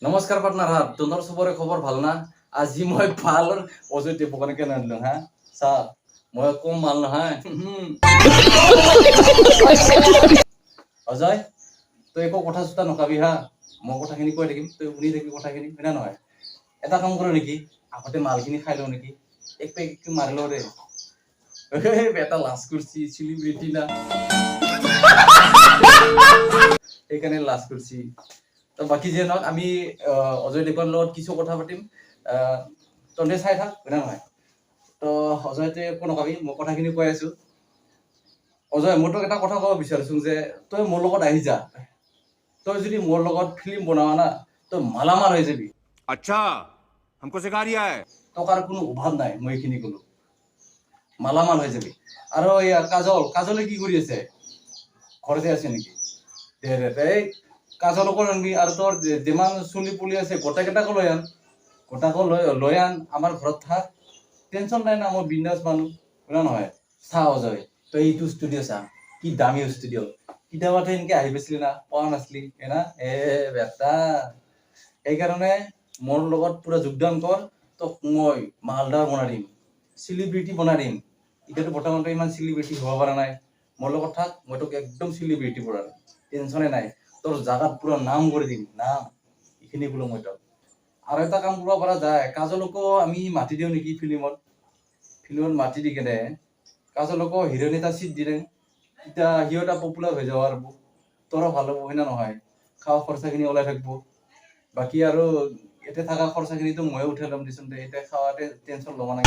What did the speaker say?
নমস্কাৰ পাৰ্টনাৰ, তোমাৰ চবৰে খবৰ ভাল না? আজি মই ভাল অজয় টিপকনে কেনে আনিলো হা চা মই কম ভাল নহয় অজয় তই একো কথা চুতা নকাবি হা মই কথাখিনি কৈ থাকিম তই শুনি থাকিবি কথাখিনি হয় না নহয় এটা কাম কৰো নেকি আগতে মালখিনি খাই লওঁ নেকি এক পেক মাৰি লওঁ দে বেটা লাজ কৰিছি চেলিব্ৰিটি না সেইকাৰণে লাজ কৰিছি তো বাকি যে নহওক আমি অজয় দেৱগনৰ লগত কিছু কথা পাতিম তহঁতে চাই থাক হয় না নহয় তো অজয়তে একো নকবি মই কথাখিনি কৈ আছো অজয় মই তোক এটা কথা ক'ব বিচাৰিছো যে তই মোৰ লগত আহি যা তই যদি মোৰ লগত ফিল্ম বনাৱা না তই মালামাল হৈ যাবি अच्छा हमको सिखा रिया है টকাৰ কোনো অভাৱ নাই মই এইখিনি ক'লো মালামাল হৈ যাবি আৰু এয়া কাজলে কি কৰি আছে ঘৰতে আছে নেকি দে কাজলকো আনবি আৰু তোৰ যিমান চুলি পুলি আছে গোটেইকেইটাকো লৈ আন আমাৰ ঘৰত থাক টেনচন নাই না মই বিন্দাছ মানুহ হয় না নহয় চা অজয় তই এইটো ষ্টুডিঅ' চা কি দামী ষ্টুডিঅ' কেতিয়াবাতে এনেকে আহি পাইছিলি না পোৱা নাছিলি না বেটা সেইকাৰণে মোৰ লগত পুৰা যোগদান কৰ তোক মই মালদাৰ বনাই দিম চেলিব্ৰিটি বনাই দিম এতিয়াতো বৰ্তমানতো ইমান চেলিব্ৰিটি হ'ব পৰা নাই মোৰ লগত থাক মই তোক একদম চেলিব্ৰিটি বনাই দিম টেনচনে নাই তোর জায়গাত পুরো নাম করে দিম নাম এখানে গুলো মই তোক আর এটা কাম করব পৰা যায় কাজলকো আমি মাতি দিও নেকি ফিল্মত মাতি দি কেনে কাজলকো হিরোইন এটা সিট দিলে এটা হিরোটা পপুলার হয়ে যাওয়ার তোরও ভালো হবো হয় না নহয় খাওয়া খরচাখিনি ওলাই থাকবো বাকি আৰু এতে থাকা খরচাখিনি তো ময়ে উঠাই লম দিছোন দে এটা খাওয়াতে টেনশন লব না